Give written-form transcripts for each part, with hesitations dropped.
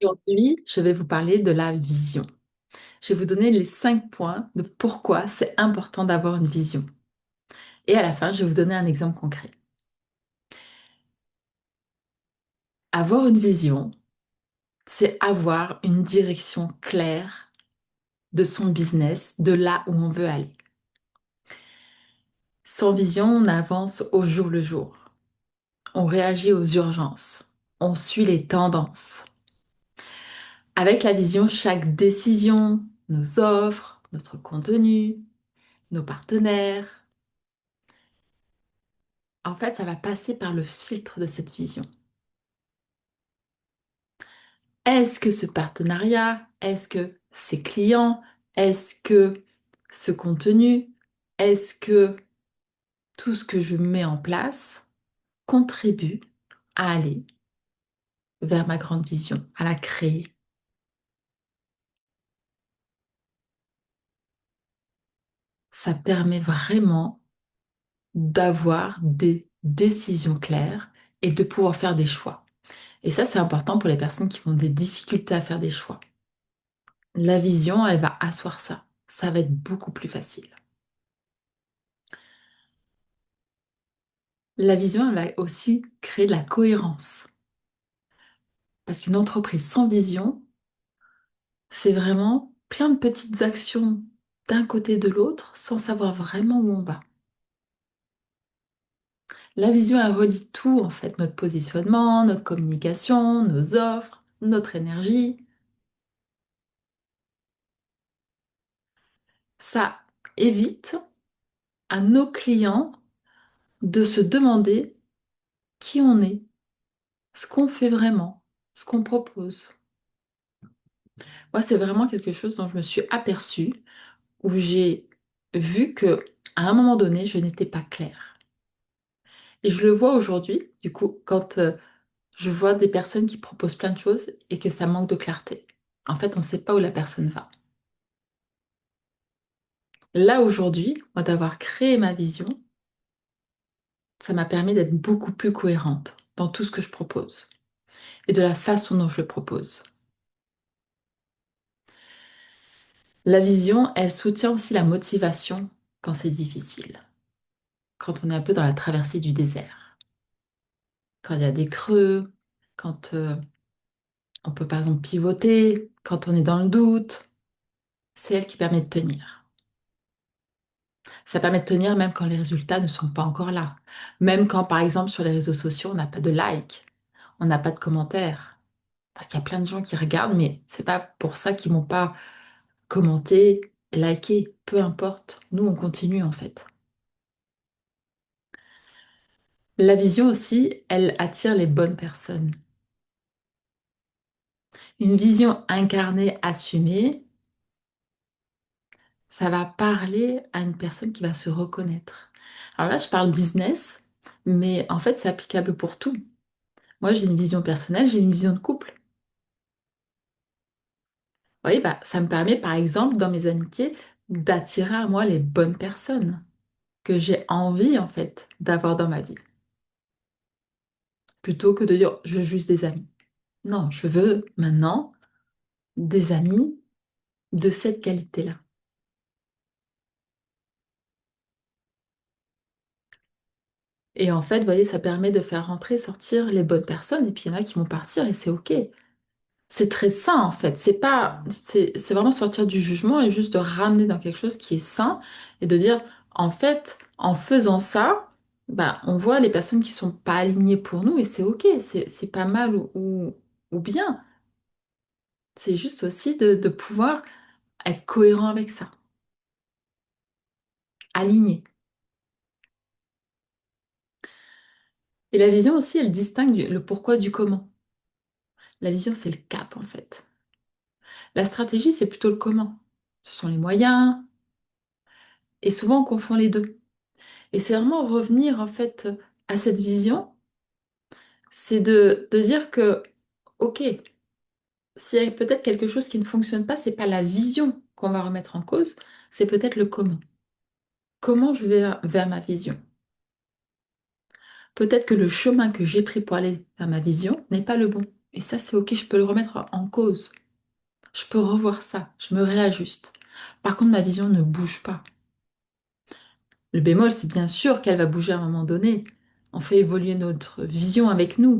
Aujourd'hui, je vais vous parler de la vision. Je vais vous donner les 5 points de pourquoi c'est important d'avoir une vision. Et à la fin, je vais vous donner un exemple concret. Avoir une vision, c'est avoir une direction claire de son business, de là où on veut aller. Sans vision, on avance au jour le jour. On réagit aux urgences. On suit les tendances. Avec la vision, chaque décision, nos offres, notre contenu, nos partenaires, en fait, ça va passer par le filtre de cette vision. Est-ce que ce partenariat, est-ce que ces clients, est-ce que ce contenu, est-ce que tout ce que je mets en place contribue à aller vers ma grande vision, à la créer? Ça permet vraiment d'avoir des décisions claires et de pouvoir faire des choix. Et ça, c'est important pour les personnes qui ont des difficultés à faire des choix. La vision, elle va asseoir ça. Ça va être beaucoup plus facile. La vision, elle va aussi créer de la cohérence. Parce qu'une entreprise sans vision, c'est vraiment plein de petites actions d'un côté de l'autre sans savoir vraiment où on va. La vision, elle relie tout, en fait, notre positionnement, notre communication, nos offres, notre énergie. Ça évite à nos clients de se demander qui on est, ce qu'on fait vraiment, ce qu'on propose. Moi, c'est vraiment quelque chose dont je me suis aperçue, où j'ai vu que à un moment donné, je n'étais pas claire. Et je le vois aujourd'hui, du coup, quand je vois des personnes qui proposent plein de choses et que ça manque de clarté. En fait, on ne sait pas où la personne va. Là, aujourd'hui, moi, d'avoir créé ma vision, ça m'a permis d'être beaucoup plus cohérente dans tout ce que je propose et de la façon dont je le propose. La vision, elle soutient aussi la motivation quand c'est difficile, quand on est un peu dans la traversée du désert, quand il y a des creux, quand on peut par exemple pivoter, quand on est dans le doute. C'est elle qui permet de tenir. Ça permet de tenir même quand les résultats ne sont pas encore là. Même quand, par exemple, sur les réseaux sociaux, on n'a pas de likes, on n'a pas de commentaires. Parce qu'il y a plein de gens qui regardent, mais c'est pas pour ça qu'ils vont pas commenter, liker. Peu importe. Nous, on continue en fait. La vision aussi, elle attire les bonnes personnes. Une vision incarnée, assumée, ça va parler à une personne qui va se reconnaître. Alors là, je parle business, mais en fait, c'est applicable pour tout. Moi, j'ai une vision personnelle, j'ai une vision de couple. Oui, bah, ça me permet, par exemple, dans mes amitiés, d'attirer à moi les bonnes personnes que j'ai envie, en fait, d'avoir dans ma vie. Plutôt que de dire, je veux juste des amis. Non, je veux maintenant des amis de cette qualité-là. Et en fait, vous voyez, ça permet de faire rentrer, sortir les bonnes personnes, et puis il y en a qui vont partir, et c'est OK. C'est très sain, en fait. C'est vraiment sortir du jugement et juste de ramener dans quelque chose qui est sain et de dire, en fait, en faisant ça, bah, on voit les personnes qui sont pas alignées pour nous et c'est OK, c'est pas mal ou bien. C'est juste aussi de pouvoir être cohérent avec ça, aligné. Et la vision aussi, elle distingue le pourquoi du comment. La vision, c'est le cap, en fait. La stratégie, c'est plutôt le comment. Ce sont les moyens, et souvent on confond les deux. Et c'est vraiment revenir en fait à cette vision, c'est de dire que, ok, s'il y a peut-être quelque chose qui ne fonctionne pas, c'est pas la vision qu'on va remettre en cause, c'est peut-être le comment. Comment je vais vers ma vision? Peut-être que le chemin que j'ai pris pour aller vers ma vision n'est pas le bon. Et ça, c'est OK, je peux le remettre en cause. Je peux revoir ça, je me réajuste. Par contre, ma vision ne bouge pas. Le bémol, c'est bien sûr qu'elle va bouger à un moment donné. On fait évoluer notre vision avec nous,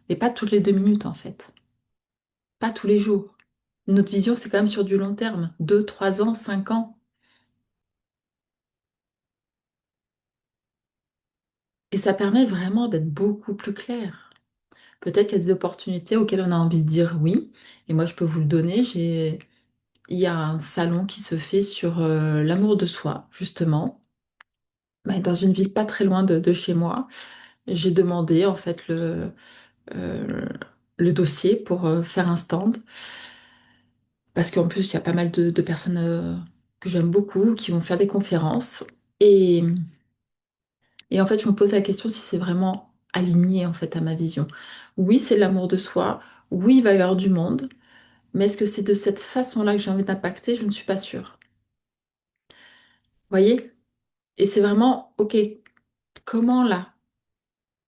mais pas toutes les 2 minutes en fait, pas tous les jours. Notre vision, c'est quand même sur du long terme, 2, 3 ans, 5 ans. Et ça permet vraiment d'être beaucoup plus clair. Peut-être qu'il y a des opportunités auxquelles on a envie de dire oui, et moi je peux vous le donner. Il y a un salon qui se fait sur l'amour de soi, justement, dans une ville pas très loin de chez moi. J'ai demandé en fait euh, le dossier pour faire un stand. Parce qu'en plus, il y a pas mal de personnes que j'aime beaucoup qui vont faire des conférences. Et, et en fait, je me pose la question si c'est vraiment aligné en fait à ma vision. Oui, c'est l'amour de soi. Oui, il va y avoir du monde. Mais est-ce que c'est de cette façon-là que j'ai envie d'impacter? Je ne suis pas sûre. Vous voyez? Et c'est vraiment, OK, comment là?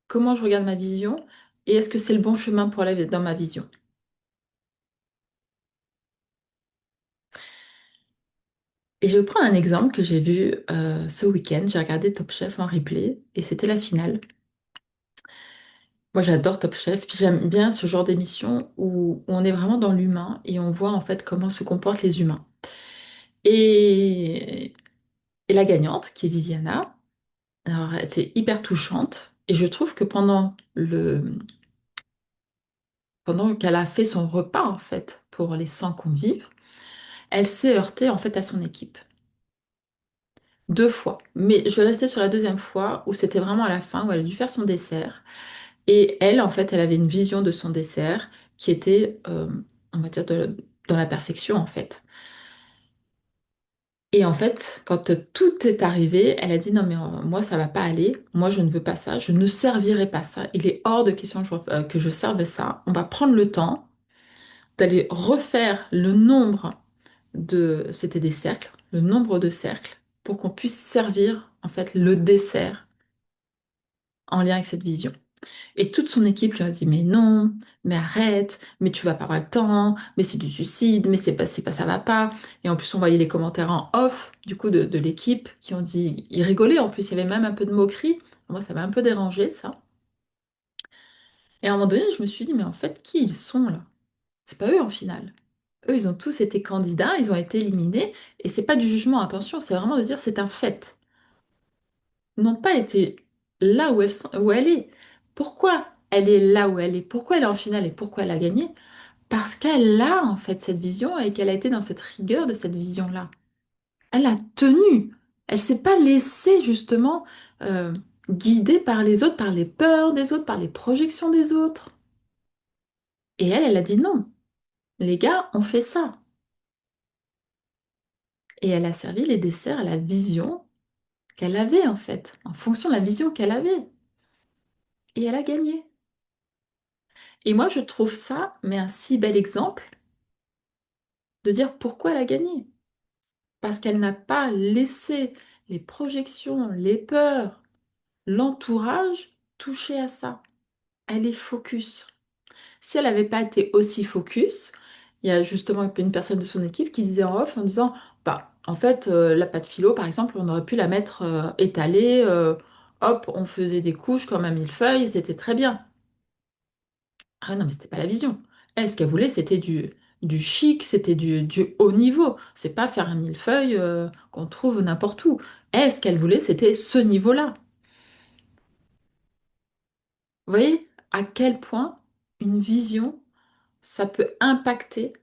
Comment je regarde ma vision? Et est-ce que c'est le bon chemin pour aller dans ma vision? Et je vais prendre un exemple que j'ai vu ce week-end. J'ai regardé Top Chef en replay et c'était la finale. Moi, j'adore Top Chef, puis j'aime bien ce genre d'émission où on est vraiment dans l'humain et on voit en fait comment se comportent les humains. Et, et la gagnante, qui est Viviana, alors, elle était hyper touchante et je trouve que pendant qu'elle a fait son repas en fait pour les 100 convives, elle s'est heurtée en fait à son équipe. 2 fois. Mais je vais rester sur la deuxième fois où c'était vraiment à la fin où elle a dû faire son dessert. Et elle, en fait, elle avait une vision de son dessert qui était, on va dire, dans la perfection, en fait. Et en fait, quand tout est arrivé, elle a dit, non, mais moi, ça va pas aller. Moi, je ne veux pas ça. Je ne servirai pas ça. Il est hors de question que je serve ça. On va prendre le temps d'aller refaire le nombre c'était des cercles, le nombre de cercles pour qu'on puisse servir, en fait, le dessert en lien avec cette vision. Et toute son équipe lui a dit, mais non, mais arrête, mais tu vas pas avoir le temps, mais c'est du suicide, mais c'est pas, ça va pas. Et en plus, on voyait les commentaires en off, du coup, de l'équipe, qui ont dit, ils rigolaient, en plus, il y avait même un peu de moquerie. Moi, ça m'a un peu dérangé, ça. Et à un moment donné, je me suis dit, mais en fait, qui ils sont, là? C'est pas eux, en finale. Eux, ils ont tous été candidats, ils ont été éliminés, et c'est pas du jugement, attention, c'est vraiment de dire, c'est un fait. Ils n'ont pas été là où elle est. Pourquoi elle est là où elle est? Pourquoi elle est en finale et pourquoi elle a gagné? Parce qu'elle a en fait cette vision et qu'elle a été dans cette rigueur de cette vision-là. Elle a tenu. Elle s'est pas laissée justement euh, guider par les autres, par les peurs des autres, par les projections des autres. Et elle a dit non. Les gars, on fait ça. Et elle a servi les desserts à la vision qu'elle avait en fait, en fonction de la vision qu'elle avait. Et elle a gagné. Et moi, je trouve ça, mais un si bel exemple de dire pourquoi elle a gagné. Parce qu'elle n'a pas laissé les projections, les peurs, l'entourage toucher à ça. Elle est focus. Si elle n'avait pas été aussi focus, il y a justement une personne de son équipe qui disait en off, en disant, bah, en fait, la pâte philo, par exemple, on aurait pu la mettre étalée, hop, on faisait des couches comme un millefeuille, c'était très bien. Ah non, mais c'était pas la vision. Elle, ce qu'elle voulait, c'était du chic, c'était du haut niveau. C'est pas faire un millefeuille qu'on trouve n'importe où. Elle, ce qu'elle voulait, c'était ce niveau-là. Vous voyez à quel point une vision, ça peut impacter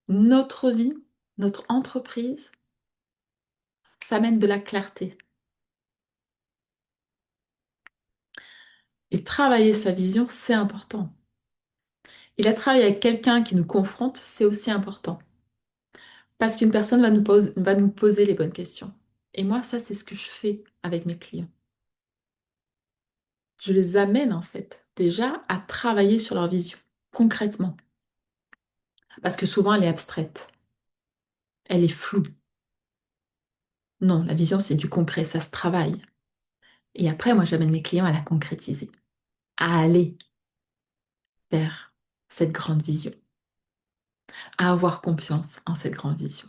notre vie, notre entreprise. Ça amène de la clarté. Et travailler sa vision, c'est important. Et la travailler avec quelqu'un qui nous confronte, c'est aussi important. Parce qu'une personne va nous poser les bonnes questions. Et moi, ça, c'est ce que je fais avec mes clients. Je les amène, en fait, déjà à travailler sur leur vision, concrètement. Parce que souvent, elle est abstraite. Elle est floue. Non, la vision, c'est du concret, ça se travaille. Et après, moi, j'amène mes clients à la concrétiser, à aller vers cette grande vision, à avoir confiance en cette grande vision.